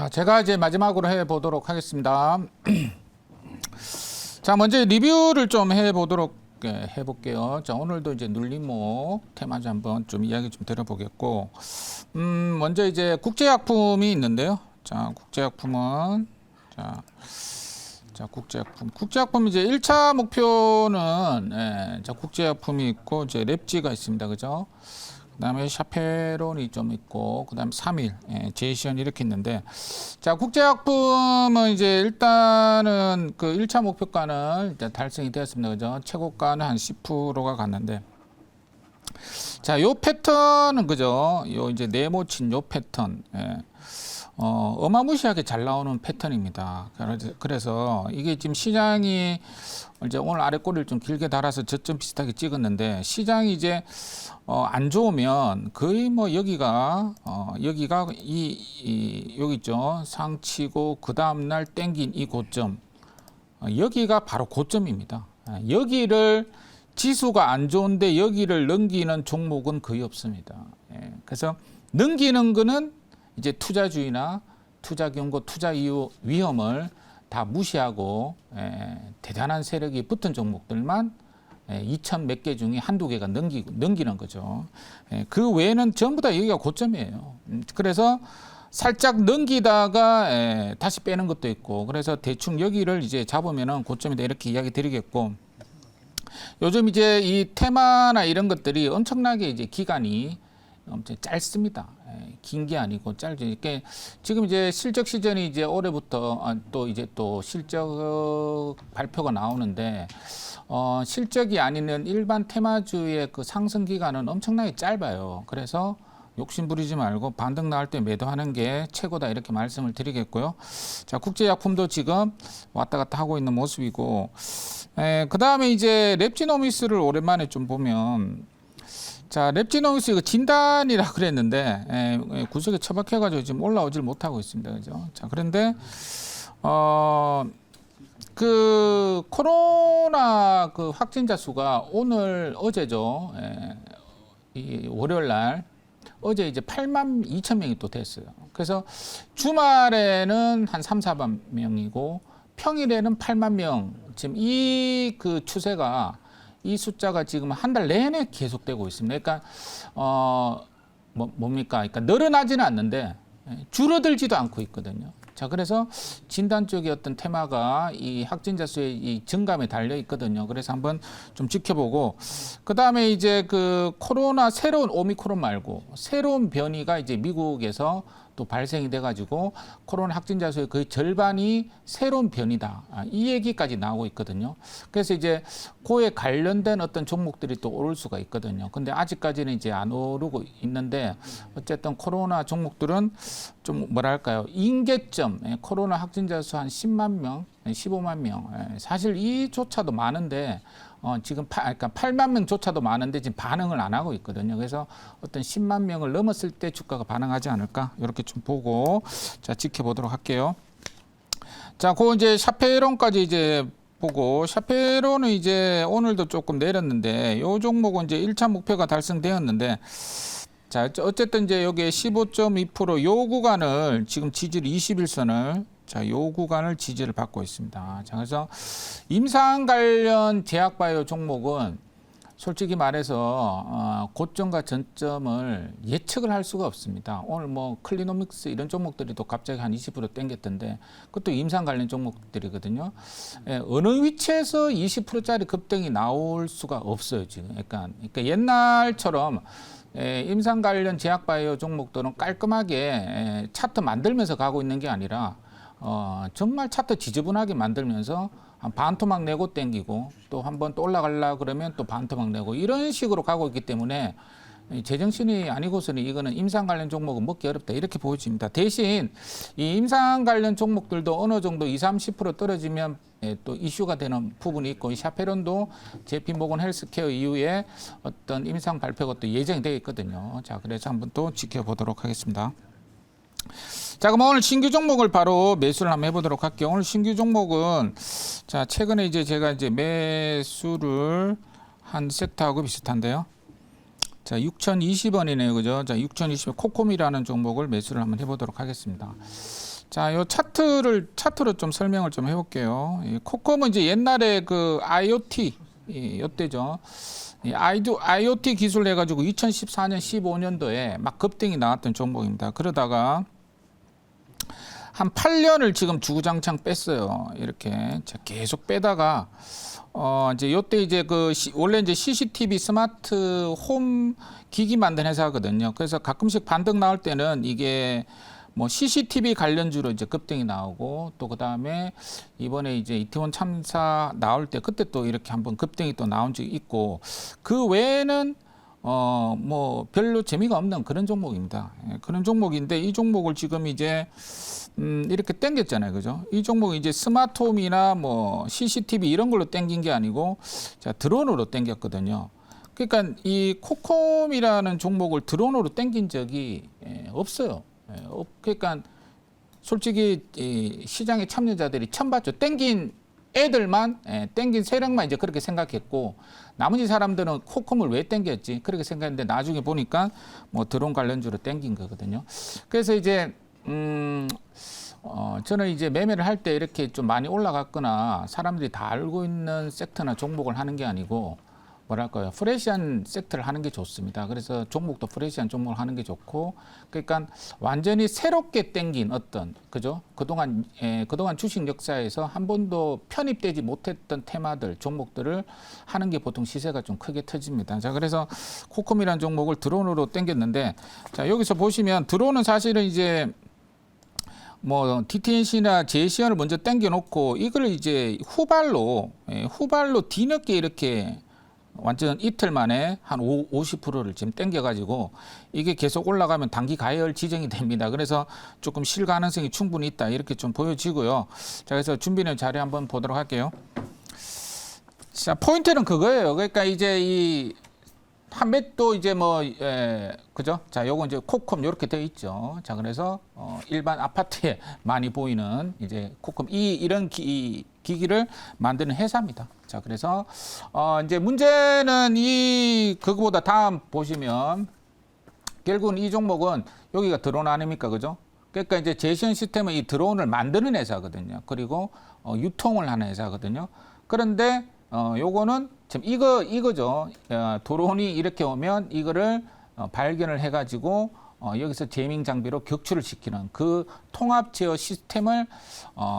자, 제가 이제 마지막으로 해보도록 하겠습니다. 자, 먼저 리뷰를 좀 해볼게요. 자, 오늘도 이제 눌림목 테마주 한번 좀 이야기 좀 드려보겠고, 먼저 이제 국제약품이 있는데요. 자, 국제약품은, 국제약품 이제 1차 목표는, 자, 국제약품이 있고, 이제 랩지가 있습니다. 그죠? 그 다음에 샤페론이 좀 있고, 그 다음에 3일, 제이션 이렇게 있는데, 자, 국제약품은 이제 일단은 그 1차 목표가는 일단 달성이 되었습니다. 그죠? 최고가는 한 10%가 갔는데, 자, 요 패턴은 그죠? 요 이제 네모친 요 패턴, 어마무시하게 잘 나오는 패턴입니다. 그래서 이게 지금 시장이 이제 오늘 아래 꼬리를 좀 길게 달아서 저점 비슷하게 찍었는데 시장이 이제 안 좋으면 거의 뭐 여기가 여기 있죠. 상치고 그 다음 날 땡긴 이 고점 여기가 바로 고점입니다. 여기를 지수가 안 좋은데 여기를 넘기는 종목은 거의 없습니다. 그래서 넘기는 거는 이제 투자주의나 투자 경고, 투자 이후 위험을 다 무시하고 대단한 세력이 붙은 종목들만 2천 몇 개 중에 한두 개가 넘기는 거죠. 그 외에는 전부 다 여기가 고점이에요. 그래서 살짝 넘기다가 다시 빼는 것도 있고 그래서 대충 여기를 이제 잡으면은 고점이다 이렇게 이야기 드리겠고 요즘 이제 이 테마나 이런 것들이 엄청나게 이제 기간이 엄청 짧습니다. 긴 게 아니고 짧죠. 이게 지금 이제 실적 시즌이 이제 올해부터 또 실적 발표가 나오는데 실적이 아니면 일반 테마주의 그 상승 기간은 엄청나게 짧아요. 그래서 욕심 부리지 말고 반등 나올 때 매도하는 게 최고다 이렇게 말씀을 드리겠고요. 자, 국제약품도 지금 왔다 갔다 하고 있는 모습이고 그 다음에 이제 랩지노미스를 오랜만에 좀 보면 자, 랩지노미스 이거 진단이라 그랬는데 구석에 처박혀가지고 지금 올라오질 못하고 있습니다. 그죠? 자, 그런데 그 코로나 그 확진자 수가 오늘 어제죠. 이 월요일 날 어제 이제 8만 2천 명이 또 됐어요. 그래서 주말에는 한 3, 4만 명이고 평일에는 8만 명. 지금 이 그 추세가 이 숫자가 지금 한 달 내내 계속되고 있습니다. 그러니까 뭡니까? 그러니까 늘어나지는 않는데 줄어들지도 않고 있거든요. 자, 그래서 진단 쪽의 어떤 테마가 이 확진자 수의 이 증감에 달려 있거든요. 그래서 한번 좀 지켜보고 그 다음에 이제 그 코로나 새로운 오미크론 말고 새로운 변이가 이제 미국에서 또 발생이 돼가지고 코로나 확진자 수의 거의 절반이 새로운 변이다. 이 얘기까지 나오고 있거든요. 그래서 이제 그에 관련된 어떤 종목들이 또 오를 수가 있거든요. 근데 아직까지는 이제 안 오르고 있는데 어쨌든 코로나 종목들은 좀 뭐랄까요. 임계점, 코로나 확진자 수 한 10만 명, 15만 명. 사실 이조차도 많은데 지금 그러니까 8만 명조차도 많은데 지금 반응을 안 하고 있거든요. 그래서 어떤 10만 명을 넘었을 때 주가가 반응하지 않을까 이렇게 좀 보고 자 지켜보도록 할게요. 자, 그 이제 샤페론까지 이제 보고 샤페론은 이제 오늘도 조금 내렸는데 요 종목은 이제 1차 목표가 달성되었는데 자 어쨌든 이제 여기 15.2% 요 구간을 지금 지지를 21선을 자, 요 구간을 지지를 받고 있습니다. 자, 그래서 임상 관련 제약바이오 종목은 솔직히 말해서 고점과 전점을 예측을 할 수가 없습니다. 오늘 뭐 클리노믹스 이런 종목들이 또 갑자기 한 20% 땡겼던데 그것도 임상 관련 종목들이거든요. 어느 위치에서 20%짜리 급등이 나올 수가 없어요, 지금. 그러니까 옛날처럼 임상 관련 제약바이오 종목들은 깔끔하게 차트 만들면서 가고 있는 게 아니라 정말 차트 지저분하게 만들면서 한 반토막 내고 땡기고 또 한번 또 올라가려고 그러면 또 반토막 내고 이런 식으로 가고 있기 때문에 제정신이 아니고서는 이거는 임상 관련 종목은 먹기 어렵다 이렇게 보여집니다. 대신 이 임상 관련 종목들도 어느 정도 20, 30% 떨어지면 또 이슈가 되는 부분이 있고 이 샤페론도 JP모건 헬스케어 이후에 어떤 임상 발표가 또 예정이 되어 있거든요. 자, 그래서 한번 또 지켜보도록 하겠습니다. 자, 그럼 오늘 신규 종목을 바로 매수를 한번 해보도록 할게요. 오늘 신규 종목은 자 최근에 이제 제가 이제 매수를 한 세트하고 비슷한데요. 자, 6,020원이네요, 그죠? 자, 6,020원 코콤이라는 종목을 매수를 한번 해보도록 하겠습니다. 자, 요 차트로 좀 설명을 좀 해볼게요. 이 코컴은 이제 옛날에 그 IoT 이때죠. 이 IoT 기술 해가지고 2014년, 15년도에 막 급등이 나왔던 종목입니다. 그러다가 한 8년을 지금 주구장창 뺐어요. 이렇게 계속 빼다가 이제 요때 이제 원래 이제 CCTV 스마트 홈 기기 만든 회사거든요. 그래서 가끔씩 반등 나올 때는 이게 뭐 CCTV 관련주로 이제 급등이 나오고 또 그다음에 이번에 이제 이태원 참사 나올 때 그때 또 이렇게 한번 급등이 또 나온 적이 있고 그 외에는 뭐 별로 재미가 없는 그런 종목입니다. 예, 그런 종목인데 이 종목을 지금 이제 이렇게 땡겼잖아요. 그죠? 이 종목은 이제 스마트홈이나 뭐 CCTV 이런 걸로 땡긴 게 아니고 자, 드론으로 땡겼거든요. 그러니까 이 코콤이라는 종목을 드론으로 땡긴 적이 없어요. 그러니까 솔직히 이 시장의 참여자들이 처음 봤죠. 땡긴 애들만 땡긴 세력만 이제 그렇게 생각했고 나머지 사람들은 코콤을 왜 땡겼지 그렇게 생각했는데 나중에 보니까 뭐 드론 관련주로 땡긴 거거든요. 그래서 이제 저는 이제 매매를 할 때 이렇게 좀 많이 올라갔거나 사람들이 다 알고 있는 섹터나 종목을 하는 게 아니고 뭐랄까요, 프레시한 섹터를 하는 게 좋습니다. 그래서 종목도 프레시한 종목을 하는 게 좋고, 그러니까 완전히 새롭게 땡긴 어떤 그죠? 그동안 주식 역사에서 한 번도 편입되지 못했던 테마들, 종목들을 하는 게 보통 시세가 좀 크게 터집니다. 자, 그래서 코콤이라는 종목을 드론으로 땡겼는데, 자 여기서 보시면 드론은 사실은 이제 뭐 DTNC나 JCN을 먼저 땡겨놓고 이걸 이제 후발로 뒤늦게 이렇게 완전 이틀 만에 한 50%를 지금 땡겨가지고 이게 계속 올라가면 단기 가열 지정이 됩니다. 그래서 조금 실 가능성이 충분히 있다 이렇게 좀 보여지고요. 자, 그래서 준비된 자료 한번 보도록 할게요. 자, 포인트는 그거예요. 그러니까 이제 이 판매도 이제 뭐 그죠? 자, 요거 이제 코콤 이렇게 되어 있죠. 자, 그래서 일반 아파트에 많이 보이는 이제 코콤 이런 기기를 만드는 회사입니다. 자, 그래서 이제 문제는 그거보다 다음 보시면 결국은 이 종목은 여기가 드론 아닙니까, 그죠? 그러니까 이제 제시언 시스템은 이 드론을 만드는 회사거든요. 그리고 유통을 하는 회사거든요. 그런데 요거는 지금 이거죠. 드론이 이렇게 오면 이거를 발견을 해가지고 여기서 제밍 장비로 격추를 시키는 그 통합 제어 시스템을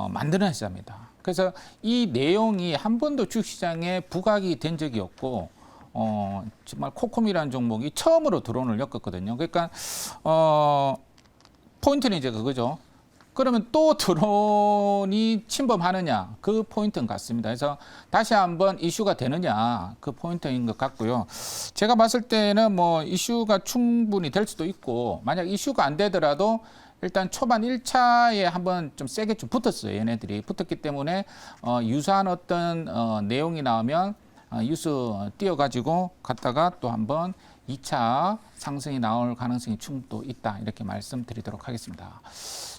만드는 회사입니다. 그래서 이 내용이 한 번도 주식시장에 부각이 된 적이 없고 정말 코콤이라는 종목이 처음으로 드론을 엮었거든요. 그러니까 포인트는 이제 그거죠. 그러면 또 드론이 침범하느냐 그 포인트는 같습니다. 그래서 다시 한번 이슈가 되느냐 그 포인트인 것 같고요. 제가 봤을 때는 뭐 이슈가 충분히 될 수도 있고 만약 이슈가 안 되더라도 일단 초반 1차에 한번 좀 세게 좀 붙었어요. 얘네들이 붙었기 때문에 유사한 어떤 내용이 나오면 뉴스 띄워가지고 갔다가 또 한번 2차 상승이 나올 가능성이 충분히 또 있다 이렇게 말씀드리도록 하겠습니다.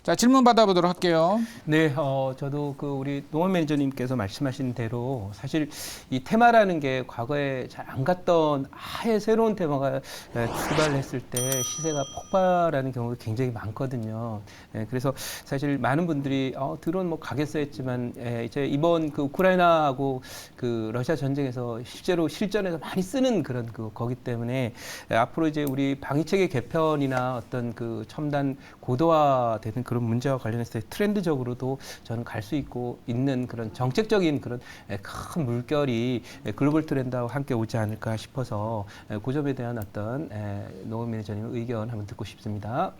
자, 질문 받아보도록 할게요. 네, 저도 우리 노원 매니저님께서 말씀하신 대로 사실 이 테마라는 게 과거에 잘 안 갔던 아예 새로운 테마가 출발했을 때 시세가 폭발하는 경우가 굉장히 많거든요. 그래서 사실 많은 분들이 드론 뭐 가겠어 했지만 이제 이번 그 우크라이나하고 그 러시아 전쟁에서 실제로 실전에서 많이 쓰는 그런 거기 때문에 앞으로 이제 우리 방위체계 개편이나 어떤 그 첨단 고도화되는 그런 문제와 관련해서 트렌드적으로도 저는 갈 수 있는 그런 정책적인 그런 큰 물결이 글로벌 트렌드와 함께 오지 않을까 싶어서 그 점에 대한 어떤 노원 매니저님의 의견 한번 듣고 싶습니다.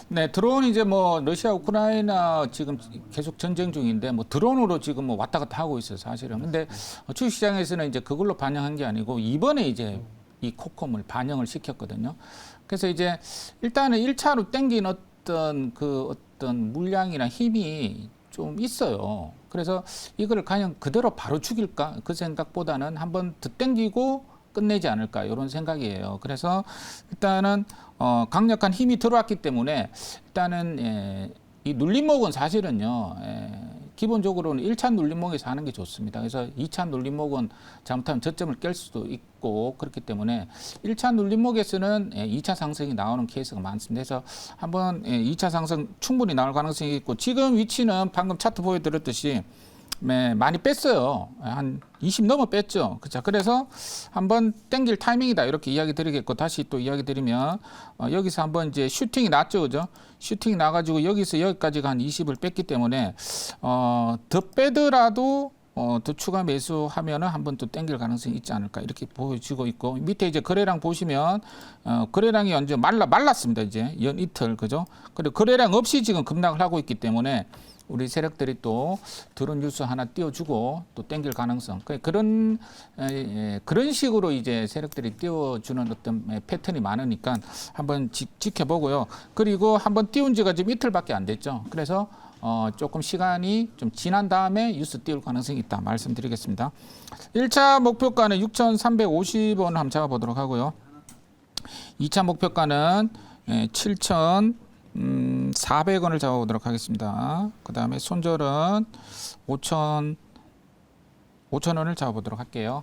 네, 드론이 이제 뭐 러시아 우크라이나 지금 계속 전쟁 중인데 뭐 드론으로 지금 뭐 왔다 갔다 하고 있어요, 사실은. 근데 주식시장에서는 이제 그걸로 반영한 게 아니고 이번에 이제 이 코콤을 반영을 시켰거든요. 그래서 이제 일단은 1차로 땡긴 어떤 물량이나 힘이 좀 있어요. 그래서 이걸 과연 그대로 바로 죽일까? 그 생각보다는 한번 더 땡기고 끝내지 않을까? 이런 생각이에요. 그래서 일단은 강력한 힘이 들어왔기 때문에 일단은 이 눌림목은 사실은요. 기본적으로는 1차 눌림목에서 하는 게 좋습니다. 그래서 2차 눌림목은 잘못하면 저점을 깰 수도 있고 그렇기 때문에 1차 눌림목에서는 2차 상승이 나오는 케이스가 많습니다. 그래서 한번 2차 상승 충분히 나올 가능성이 있고 지금 위치는 방금 차트 보여드렸듯이 많이 뺐어요. 한 20 넘어 뺐죠. 그렇죠. 그래서 한번 땡길 타이밍이다 이렇게 이야기 드리겠고 다시 또 이야기 드리면 여기서 한번 이제 슈팅이 났죠, 그죠? 슈팅이 나가지고 여기서 여기까지가 한 20을 뺐기 때문에 더 빼더라도 더 추가 매수하면은 한번 또 땡길 가능성이 있지 않을까 이렇게 보여지고 있고 밑에 이제 거래량 보시면 거래량이 완전 말랐습니다 이제 연 이틀 그죠? 그리고 거래량 없이 지금 급락을 하고 있기 때문에. 우리 세력들이 또 드론 뉴스 하나 띄워주고 또 땡길 가능성 그런 식으로 이제 세력들이 띄워주는 어떤 패턴이 많으니까 한번 지켜보고요. 그리고 한번 띄운 지가 지금 이틀밖에 안 됐죠. 그래서 조금 시간이 좀 지난 다음에 뉴스 띄울 가능성이 있다 말씀드리겠습니다. 1차 목표가는 6,350원 한번 잡아보도록 하고요. 2차 목표가는 7,400원을 잡아보도록 하겠습니다. 그 다음에 손절은 5,000원을 잡아보도록 할게요.